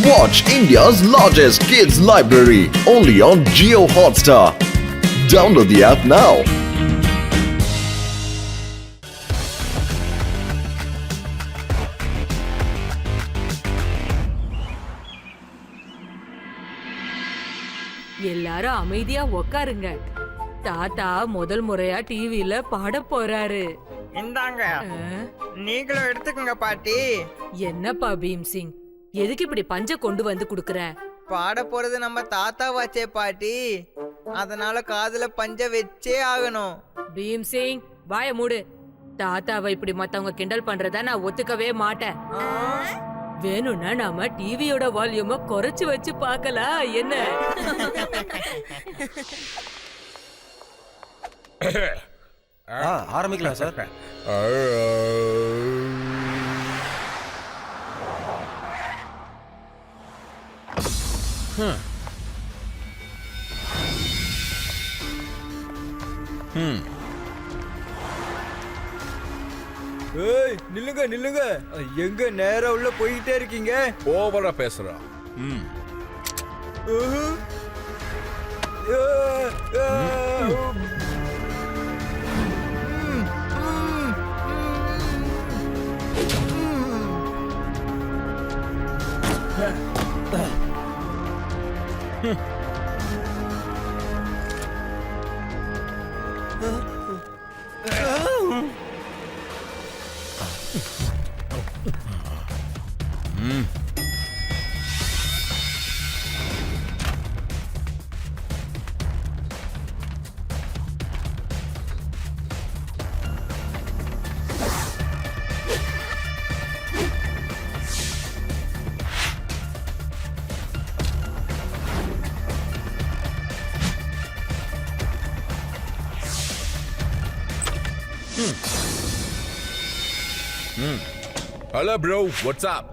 Watch India's largest kids library only on Jio Hotstar. Download the app now. எல்லாரும் அமைதியா உக்காருங்க. தாத்தா முதல் முறையா டிவில பாட போறாரு. இந்தாங்க நீங்களும் எடுத்துக்கங்க பாட்டி. என்னப்பா பீம் சிங், எதுக்கு இப்படி பஞ்ச கொண்டு வந்து குடுக்கற? பாட போறது நம்ம தாத்தா வாச்சே பாட்டி, அதனால காதுல பஞ்ச வச்சே ஆகணும். பீம் சிங் வாய மூடு. தாத்தாவை இப்படி மத்தவங்க கிண்டல் பண்றத நான் ஒத்துக்கவே மாட்டேன். வேணும்னா நாம டிவியோட வால்யூம குறைச்சு வச்சு பார்க்கலாம். என்ன ஆரம்பிக்கலாம் சார். ஏய் நில்லுங்க நில்லுங்க, எங்க நேரா உள்ள போயிட்டே இருக்கீங்க? ஓவரா பேசுறா. Hello bro, what's up?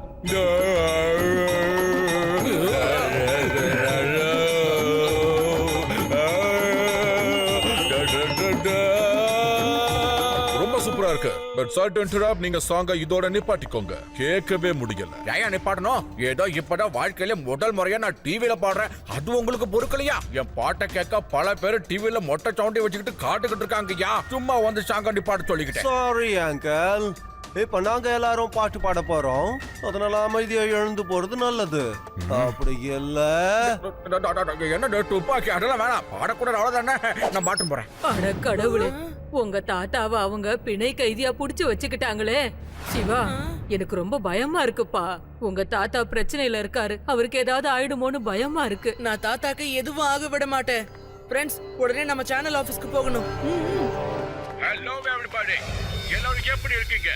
ரொம்ப சூப்பரா இருக்கு. பட் சாரி டு இன்டரப்ட், நீங்க சாங்க இதோட நிப்பாட்டிக்கோங்க. கேட்கவே முடியல. ஏன் நிப்பாட்டணும்? ஏதோ இப்பதான் வாழ்க்கையில முதல் முறையா நான் டிவில பாடுறேன், அது உங்களுக்கு பொறுக்கலையா? என் பாட்டை கேட்க பல பேர் டிவில மொட்டை சவுண்டி வச்சுக்கிட்டு காட்டுக்கிட்டு இருக்காங்கய்யா. சும்மா வந்து சாங்க நிப்பாட்ட சொல்லிக்கிட்டேன். சாரி அங்கிள், இப்ப நாங்க எல்லாரும் பாட்டு பாட போறோம், அதனால அமைதியா எழுந்து போறது நல்லது. அப்படி இல்ல என்ன துப்பாக்கி அதெல்லாம் வேணாம், பாடக்கூடாது அவ்வளவுதானே. நான் பாட்டு போறேன். அட கடவுளே, உங்க தாத்தாவை அவங்க பிணை கைதியா புடிச்சு வச்சுக்கிட்டாங்களே. சிவா, எனக்கு ரொம்ப பயமா இருக்குப்பா. உங்க தாத்தா பிரச்சனையில இருக்காரு, அவருக்கு ஏதாவது ஆயிடுமோன்னு பயமா இருக்கு. நான் தாத்தாக்கு எதுவும் ஆக விட மாட்டேன். ஃப்ரெண்ட்ஸ், உடனே நம்ம சேனல் ஆபீஸ்க்கு போகணும். ஹலோ எவரிபடி, எல்லாரும் எப்படி இருக்கீங்க?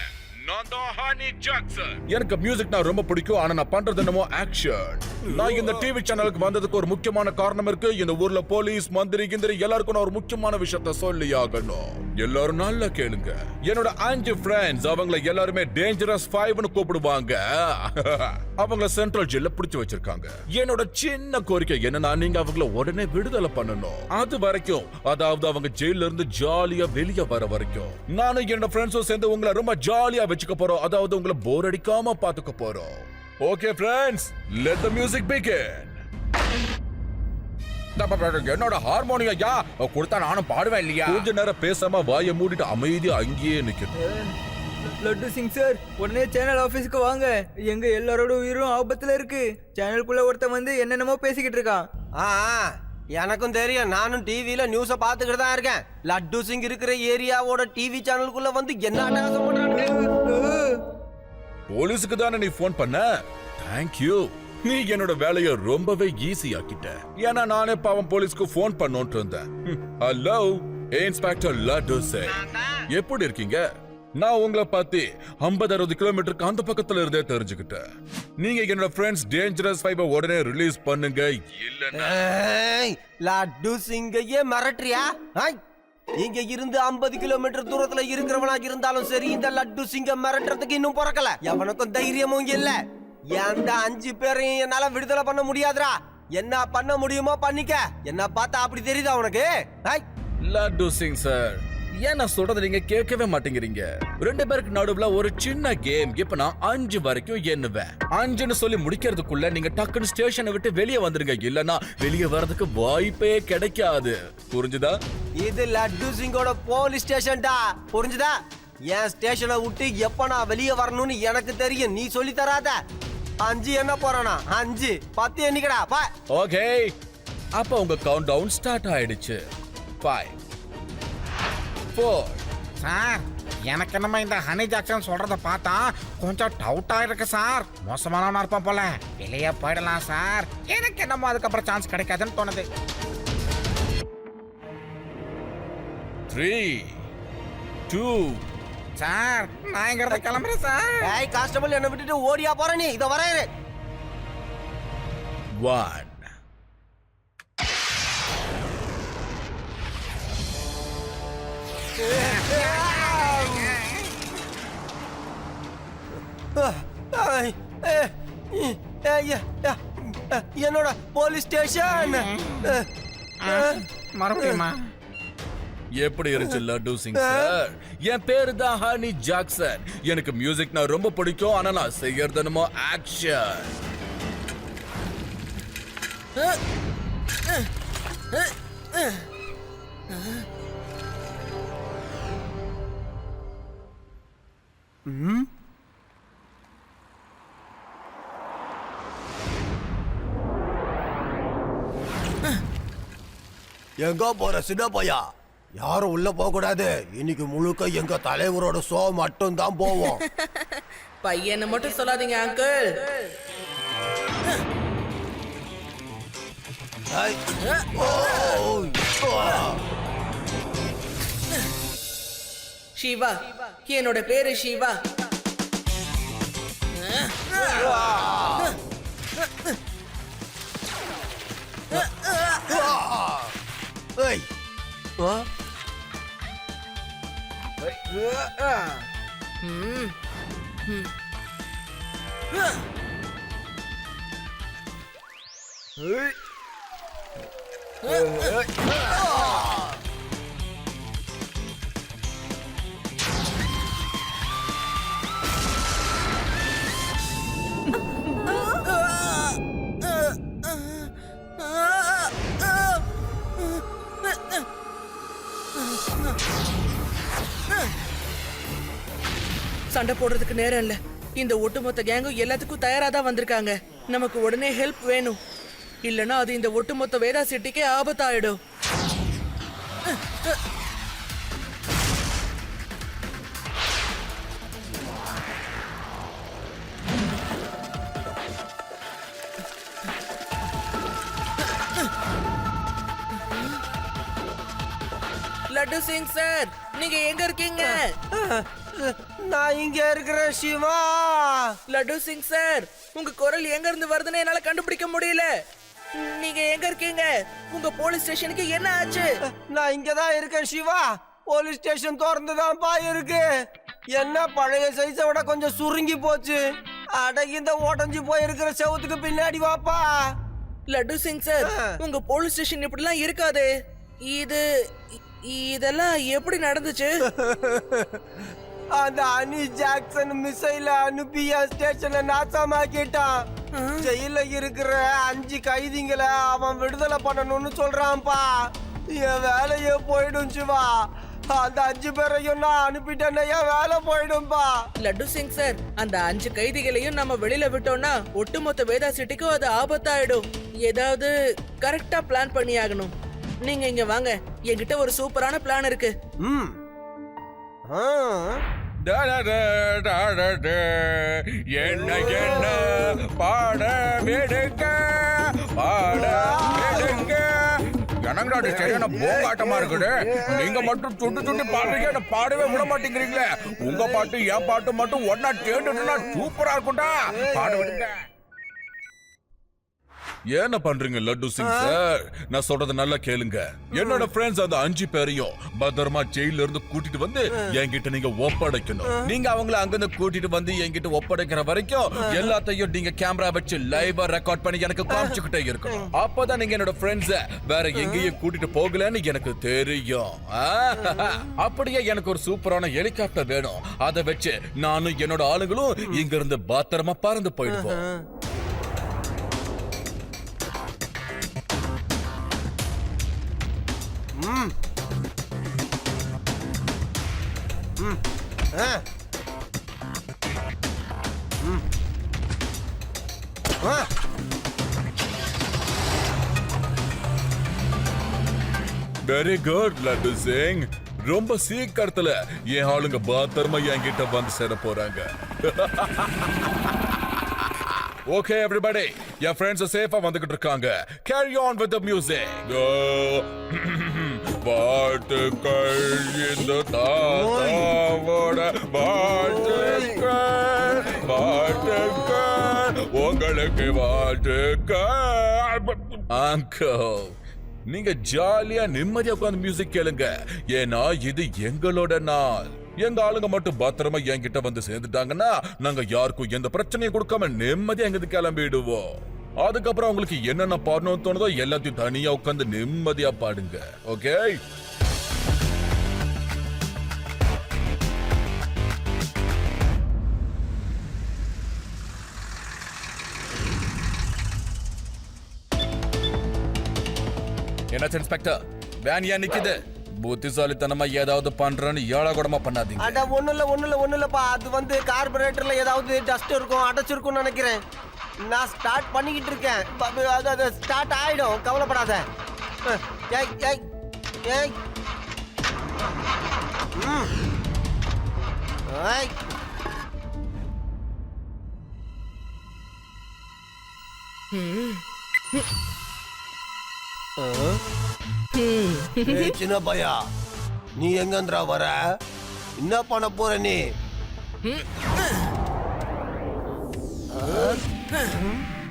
நான் தான் ஹனி ஜாக்சன். எனக்கு மியூசிக்னா ரொம்ப பிடிக்கும், ஆனா நான் பண்றது என்னமோ ஆக்ஷன். நான் இந்த டிவி சேனலுக்கு வந்ததுக்கு ஒரு முக்கியமான காரணம் இருக்கு. இந்த ஊர்ல போலீஸ் மந்திரி கிந்திரி எல்லாருக்கும் நான் ஒரு முக்கியமான விஷயத்த சொல்லி ஆகணும். எல்லாரும் நல்லா கேளுங்க. என்னோட 5 ஃப்ரெண்ட்ஸ், அவங்கள எல்லாருமே டேஞ்சரஸ் 5ன்னு கூப்பிடுவாங்க. அவங்கள சென்ட்ரல் ஜெயில பிடிச்சு வச்சிருக்காங்க. என்னோட சின்ன கோரிக்கை என்னன்னா, நீங்க அவங்கள உடனே விடுதலை பண்ணணும். அது வரைக்கும், அதாவது அவங்க ஜெயில இருந்து ஜாலியா வெளியே வர வரைக்கும் நானும் என்னோட ஃப்ரெண்ட்ஸும் சேர்ந்து உங்களை ரொம்ப ஜாலியா வச்சுக்க போறோம். அதாவது உங்களை போர் அடிக்காம பாத்துக்க போறோம். Okay friends, let the music begin. என்னோட ஹார்மோனியம் யா கொடுத்தா நானும் பாடுவேன் இல்லையா? கொஞ்ச நேரம் பேசாம வாயை மூடிட்டு அமைதியா அங்கேயே நிக்கணும். லட்டு சிங் சார், உடனே சேனல் ஆபீஸ்க்கு வாங்க. எங்க எல்லாரோட உயிரும் ஆபத்துல இருக்கு. சேனலுக்குள்ள ஒருத்தன் வந்து என்னென்னமோ பேசிக்கிட்டு இருக்கான். எனக்கும் தெரியும், நானும் டிவில நியூஸ பாத்துக்கிட்டு தான் இருக்கேன். லட்டு சிங் இருக்கிற ஏரியாவோட டிவி சேனலுக்குள்ள வந்து என்ன அட்டகாசம் பண்றாங்க. போலீஸுக்கு தானே நீ போன் பண்ண? தேங்க்யூ. நீ என்னோட வேலையை ரொம்பவே ஈஸி ஆக்கிட்ட. ஏன்னா நானே பாவம் போலீஸ்க்கு போன் பண்ணோன்ட்டு இருந்தேன். ஹலோ இன்ஸ்பெக்டர் லட்டு சிங், எப்படி இருக்கீங்க? நான் உங்களை பார்த்து 50-60 கிலோமீட்டருக்கு அந்த பக்கத்துல இருந்தே தெரிஞ்சுக்கிட்டேன். நீங்க என்னோட ஃப்ரெண்ட்ஸ் டேஞ்சரஸ் 5 உடனே ரிலீஸ் பண்ணுங்க, இல்லன்னா லட்டு சிங்கையே மிரட்டுறியா? இங்க இருந்து 50 கிலோமீட்டர் தூரத்துல இருக்கிறவனாக இருந்தாலும் சரி, இந்த லட்டு சிங்க மிரட்டுறதுக்கு இன்னும் பிறக்கல. எவனுக்கும் தைரியமும் இல்ல. எந்த 5 பேரையும் என்னால விடுதலை பண்ண முடியாதுடா. என்ன பண்ண முடியுமோ பண்ணிக்க. என்ன பார்த்தா அப்படி தெரியுதா உனக்கு? லட்டு சிங் சார், ஏன் நான் சொல்றது நீங்க கேட்கவே மாட்டேங்கிறீங்க? 2 பேருக்கு நடுவுல ஒரு சின்ன கேம். இப்ப நான் 5 வரைக்கும் எண்ணுவேன். 5ன்னு சொல்லி முடிக்கிறதுக்குள்ள நீங்க டக்குன்னு ஸ்டேஷனை விட்டு வெளியே வந்துருங்க, இல்லனா வெளியே வர்றதுக்கு வாய்ப்பே கிடைக்காது. புரிஞ்சுதா? இது லட்டு சிங்கோட போலீஸ் ஸ்டேஷன்டா, புரிஞ்சுதா? என் ஸ்டேஷனை விட்டு எப்ப நான் வெளியே வரணும்னு எனக்கு தெரியும், நீ சொல்லி தராத. 5 என்ன போறானா? 5 10 எண்ணிக்கடா பா. ஓகே, அப்ப உங்க கவுண்ட் டவுன் ஸ்டார்ட் ஆயிடுச்சு. 5 4 சார், எனக்கு என்னமா இந்த ஹனி ஜாக்சன் சொல்றத பார்த்தா கொஞ்சம் டவுட்டா இருக்கு சார். மோசமானவனா இருப்பான் போல, வெளியே போயிடலாம் சார். எனக்கு என்னமோ அதுக்கப்புறம் சான்ஸ் கிடைக்காதுன்னு தோணுது. 3 2 சார், நான் இங்க கிளம்புறேன் சார். ஏய் கான்ஸ்டபிள், என்ன விட்டுட்டு ஓடியா போற நீ? இத வரேன். 1 என்னோட போலீஸ் ஸ்டேஷன். மறுபடியுமா? எப்படி இருந்துச்சு லட்டு சிங் சார்? என் பேரு தான் ஹனி ஜாக்சன். எனக்கு மியூசிக்னா ரொம்ப பிடிக்கும், ஆனா நான் செய்யறது என்னமோ ஆக்ஷன். எங்க போற சின்ன பையா? யாரும் உள்ள போக கூடாது. இன்னைக்கு முழுக்க எங்க தலைவரோட ஷோ மட்டும் தான் போவோம். பையனை மட்டும் சொல்லாதீங்க அங்கிள். ஐ, ஓ, சிவா, என்னோட பேரு சிவா. ஏய், ஆ? சண்டை போடுறதுக்கு நேரம் இல்ல. இந்த ஒட்டுமொத்த கேங்கும் எல்லாத்துக்கும் தயாரா தான் வந்திருக்காங்க. நமக்கு உடனே ஹெல்ப் வேணும், இல்லனா அது இந்த ஒட்டுமொத்த வேதா சிட்டிக்கே ஆபத்தாயிடும். லட்டு சிங் சார், நீங்க எங்க இருக்கீங்க? நான் இங்க இருக்கிறேன் சிவா. லட்டு சிங் சார், உங்க குரல் எங்க இருந்து வருதுன்னு என்னால கண்டுபிடிக்க முடியல. நீங்க எங்க இருக்கீங்க? உங்க போலீஸ் ஸ்டேஷனுக்கு என்ன ஆச்சு? நான் இங்க தான் இருக்கேன் சிவா. போலீஸ் ஸ்டேஷன் திறந்துதான்ப்பா இருக்கு. என்ன பழைய சைஸை விட கொஞ்சம் சுருங்கி போச்சு. அட, இந்த உடஞ்சி போயிருக்கிற செவத்துக்கு பின்னாடி வாப்பா. லட்டு சிங் சார், உங்க போலீஸ் ஸ்டேஷன் இப்படிலாம் இருக்காது. இதெல்லாம் எப்படி நடந்துச்சு? அந்த ஹனி ஜாக்சன் மிசைல அனுப்பி என் ஸ்டேஷனை நாசமாக்கிட்டான். ஜெயில இருக்கிற 5 கைதிங்களை அவன் விடுதலை பண்ணணும்னு சொல்றான்ப்பா. என் வேலையே போயிடும் சிவா. அந்த 5 பேரையும் நான் அனுப்பிட்டேன்னா என் வேலை போயிடும்பா. லட்டு சிங் சார், அந்த 5 கைதிகளையும் நம்ம வெளியில விட்டோம்னா ஒட்டுமொத்த வேதா சிட்டிக்கும் அது ஆபத்தாயிடும். ஏதாவது கரெக்டா பிளான் பண்ணி ஆகணும். நீங்க இங்க வாங்க, என்கிட்ட ஒரு சூப்பரான பிளான் இருக்கு. என்ன என்ன பாட வேடுங்க, பாட வேடுங்க. எனங்கடா சரியான போகாட்டமா இருக்குது. நீங்க மட்டும் சுட்டு சுட்டு பாடுறீங்க, என்ன பாடவே விட மாட்டேங்கிறீங்களே. உங்க பாட்டு என் பாட்டு மட்டும் ஒன்னா கேட்டுட்டுனா சூப்பரா இருக்கும்டா. பாட விடுங்க. என்ன பண்றீங்க லட்டு சிங் சார்? நான் சொல்றது நல்லா கேளுங்க. என்னோட ஃப்ரெண்ட்ஸ் அந்த 5 பேரையும் பத்திரமா ஜெயில இருந்து கூட்டிட்டு வந்து என்கிட்ட நீங்க ஒப்படைக்கணும். நீங்க அவங்கள அங்கிருந்து கூட்டிட்டு வந்து என்கிட்ட ஒப்படைக்கிற வரைக்கும் எல்லாத்தையும் நீங்க கேமரா வச்சு லைவா ரெக்கார்ட் பண்ணி எனக்கு காமிச்சுக்கிட்டே இருக்கணும். அப்பதான் நீங்க என்னோட ஃப்ரெண்ட்ஸ வேற எங்கேயும் கூட்டிட்டு போகலன்னு எனக்கு தெரியும். அப்படியே எனக்கு ஒரு சூப்பரான ஹெலிகாப்டர் வேணும். அதை வச்சு நானும் என்னோட ஆளுங்களும் இங்க இருந்து பத்திரமா பறந்து போயிடுவோம். Very good laddu Singh. ரொம்ப சீக்கிரத்துல என் ஆளுங்க பத்திரமா என்கிட்ட வந்து சேர போறாங்க. ஓகே எவ்ரிபடி, என் ஃப்ரெண்ட்ஸ் சேஃபா வந்துகிட்டு இருக்காங்க. Carry on with the music. வாழ்த்துக்கள் இந்த தாத்தாவோட வாழ்த்துக்கள், வாழ்த்துக்கள் உங்களுக்கு வாழ்த்துக்கள். அங்கிள், நீங்க ஜாலியா நிம்மதியா உட்கார்ந்து மியூசிக் கேளுங்க. ஏன்னா இது எங்களோட நாள். எங்க ஆளுங்க மட்டும் பத்திரமா என்கிட்ட வந்து சேர்ந்துட்டாங்கன்னா நாங்க யாருக்கும் எந்த பிரச்சனையும் கொடுக்காம நிம்மதியா எங்க கிளம்பிடுவோம். அதுக்கப்புறம் உங்களுக்கு என்னென்ன பாடணும்னு தோணுதோ எல்லாத்தையும் தனியா உட்கார்ந்து நிம்மதியா பாடுங்க. ஓகே? என்னாச்சு இன்ஸ்பெக்டர்? வேன் ஏன் நிக்குது? புத்திசாலித்தனமா ஏதாவது பண்றேன்னு ஏழாகூடமா பண்ணாதீங்க. அட ஒண்ணுலப்பா, அது வந்து கார்பரேட்டர்ல ஏதாவது டஸ்ட் இருக்கும், அடைச்சிருக்கும்னு நினைக்கிறேன். நான் ஸ்டார்ட் பண்ணிக்கிட்டு இருக்கேன். அது ஸ்டார்ட் ஆயிடும், கவலைப்படாத. ஏய் ஏய் ஏய் ஏய் சின்ன பையா, நீ எங்கந்திரா வர? என்ன பண்ண போற நீ?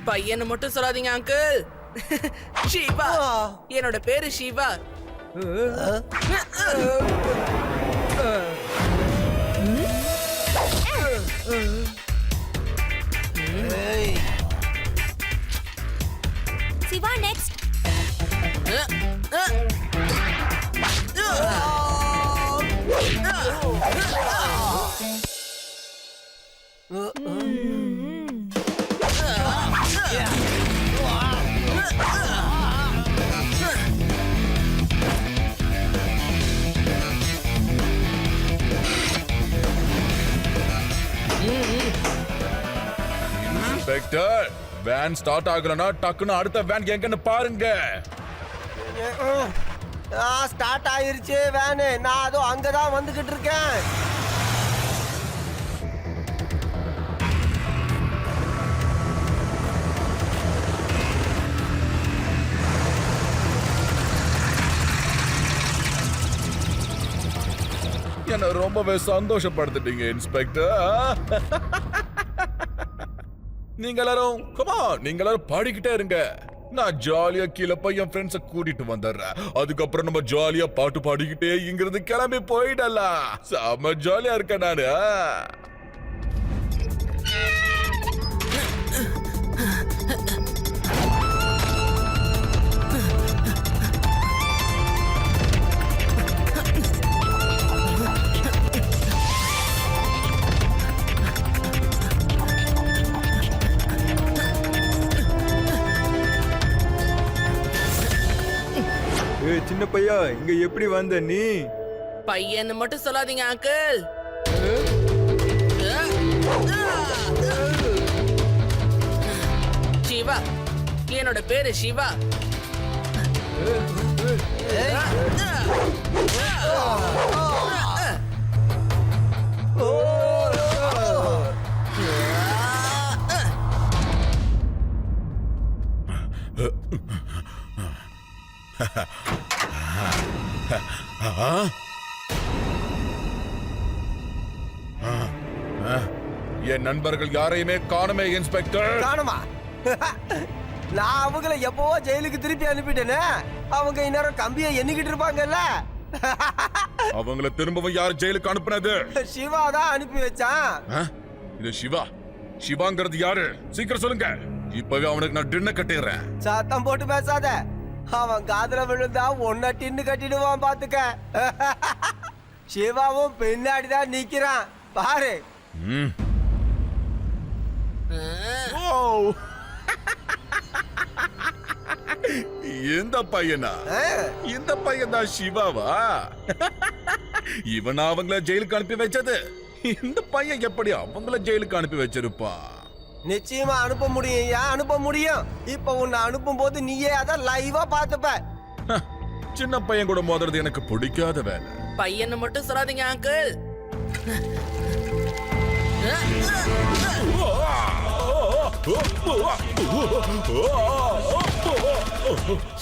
பையனை மட்டும் சொல்லாதீங்க அங்கிள். சிவா, என்னோட பேரு Siva. Siva next. Inspector, van start ஆகலனா டக்குன்னு அடுத்த வேன் எங்கன்னு பாருங்க. ஸ்டார்ட் ஆயிருச்சு வேனு. நான் அதோ அங்கதான் வந்துகிட்டு இருக்கேன். என்ன ரொம்பவே சந்தோஷப்படுத்திட்டீங்க இன்ஸ்பெக்டர். நீங்க எல்லாரும் நீங்க எல்லாரும் பாடிக்கிட்டே இருங்க. நான் ஜாலியா கீழே போய் என் ஃப்ரெண்ட்ஸ கூட்டிட்டு வந்துடுறேன். அதுக்கப்புறம் நம்ம ஜாலியா பாட்டு பாடிக்கிட்டே இங்கிருந்து கிளம்பி போயிடலாம். செம ஜாலியா இருக்கேன் நானு. சின்ன பையா, இங்க எப்படி வந்த நீ? பையனை மட்டும் சொல்லாதீங்க அங்கிள். சிவா, என்னோட பேரு சிவா. என் நண்பர்கள் யாரையுமே காணுமே இன்ஸ்பெக்டர். காணுமா? நான் அவங்கள எப்பவோ ஜெயிலுக்கு திருப்பி அனுப்பிட்டேனே. அவங்க இந்நேரம் கம்பியை எண்ணிக்கிட்டு இருப்பாங்கல்ல. அவங்கள திரும்பவும் யார் ஜெயிலுக்கு அனுப்புனது? சிவா தான் அனுப்பி வச்சான். இது சிவா. சிவாங்கிறது யாரு? சீக்கிரம் சொல்லுங்க. இப்பவே அவனுக்கு நான் டின்ன கட்டிடுறேன். சத்தம் போட்டு பேசாத. அவன் காதுல விழுந்தா ஒன்ன டின்னு கட்டிடுவான் பாத்துக்க. சிவாவும் பின்னாடிதான் நிக்கிறான் பாரு. இந்த பையனா? இந்த பையன் தான் சிவாவா? இவனா அவங்கள ஜெயிலுக்கு அனுப்பி வச்சது? இந்த பையன் எப்படி அவங்கள ஜெயிலுக்கு அனுப்பி வச்சிருப்பான்? நிச்சயமா அனுப்ப முடியும், அனுப்ப முடியும். இப்ப உன்னை அனுப்பும் போது நீயே அத லைவா பாத்துப்ப. சின்ன பையன் கூட மோதுறது எனக்கு பிடிக்காத வேலை. பையனை மட்டும் சொல்லாதீங்க அங்கிள்.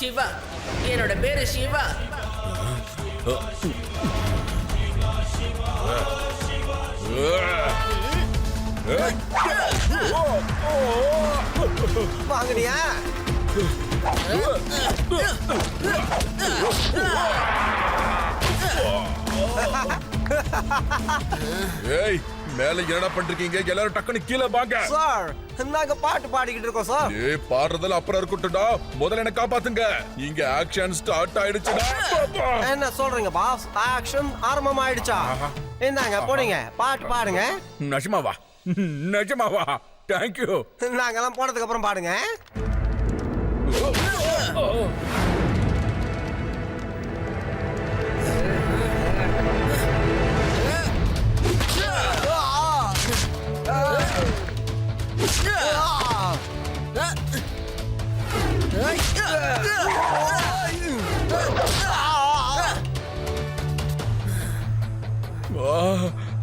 சிவா, என்னோட பேரு சிவா. வாங்கனியா? ஏய், மேல என்னடா பண்றீங்க? எல்லாரும் டக்குனு கீழே வாங்க. சார், நாங்க பாட்டு பாடிக்கிட்டு இருக்கோம் சார். ஏய், பாடுறதுல அப்புறம் இருக்கட்டும்டா. முதல்ல என்ன காப்பாத்துங்க. இங்க ஆக்ஷன் ஸ்டார்ட் ஆயிடுச்சுடா. என்ன சொல்றீங்க பாஸ்? ஆக்ஷன் ஆரம்பம் ஆயிடுச்சா? இந்தாங்க போடுங்க, பாட்டு பாடுங்க. நிஜமாவா? நிஜமாவா? தேங்க்யூ. நாங்கெல்லாம் போனதுக்கு அப்புறம் பாடுங்க.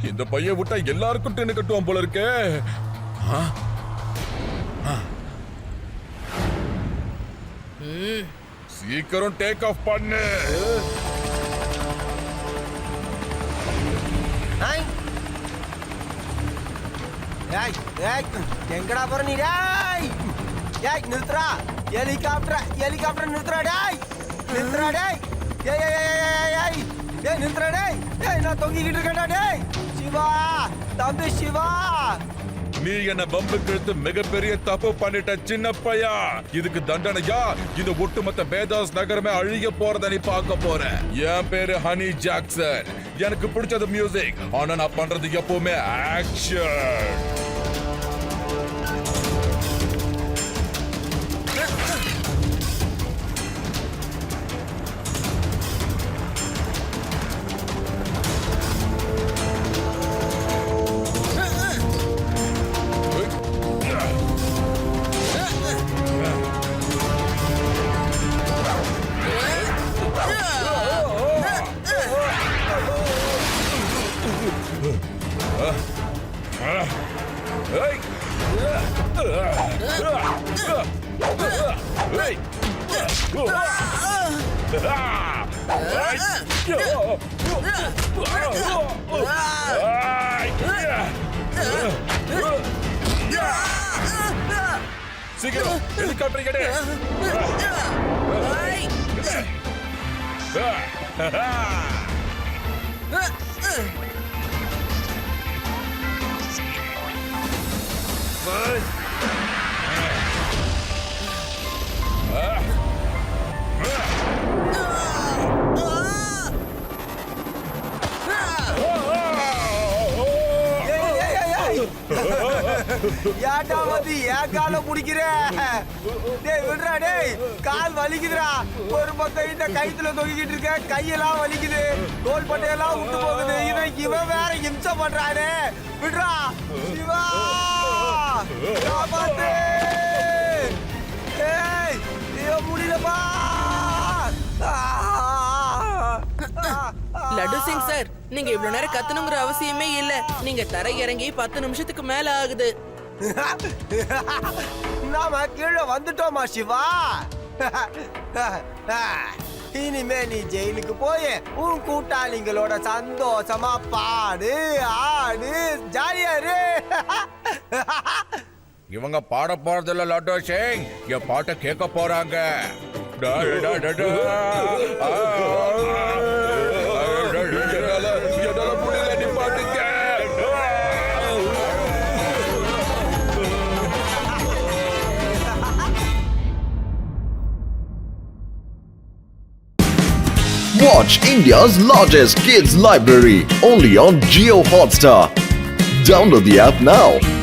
இந்த பையன் விட்டா எல்லாருக்கும் டென்னு கட்டுவான் போல இருக்கு. சீக்கிரம் டேக் ஆஃப் பண்ணு. எங்கடா போற நீ? நிறுத்துறா. ஹெலிகாப்டர் நிறுத்துறா. டேய் நிறுத்துறா. டேய் நிறுத்துறா. டேய் நான் தொங்கிக்கிட்டு இருக்கேன்டா. டேய் சிவா, தம்பி சிவா, நீ என்ன பம்பு கிழித்து மிகப்பெரிய தப்பு பண்ணிட்ட சின்ன பையா. இதுக்கு தண்டனையா இந்த ஒட்டுமொத்த வேதாஸ் நகரமே அழிய போறத நீ பார்க்க போற. என் பேரு ஹனி ஜாக்சன். எனக்கு பிடிச்சது மியூசிக், ஆனா நான் பண்றது எப்பவுமே ஆக்ஷன். சீக்கிரம் ஹெலிகாப்டர் எடு. ஏட்டா வந்து ஏன் காலை பிடிக்கிற? டேய் விடுறா. டேய் கால் வலிக்குதுடா. ஒரு பக்கம் இந்த கைத்துல தொங்கிக்கிட்டு இருக்க, கையெல்லாம் வலிக்குது, தோல் பட்டையெல்லாம் விட்டு போகுது. இவன் வேற இம்சை பண்றானே. விடுறா சிவா, காப்பாத்து. ஏய் இவன் முடியலப்பா. லட்டு சிங் சார், நீங்க இவ்வளவு நேரம் கத்தணுங்கிற அவசியமே இல்ல. நீங்க தரை இறங்கி 10 நிமிஷத்துக்கு மேல ஆகுது. நாம கீழே வந்துட்டோமா சிவா? இனிமே நீ ஜெயிலுக்கு போய் உன் கூட்டாளிங்களோட சந்தோஷமா பாடு, ஆடு, ஜாலியா இரு. இவங்க பாட போறதில்ல லட்டு சிங், என் பாட்டை கேட்க போறாங்க. டா, டா, டா, டா. என்னால முடியல, நிப்பாட்டுங்க. Watch India's largest kids library only on Geo Hotstar. Download the app now.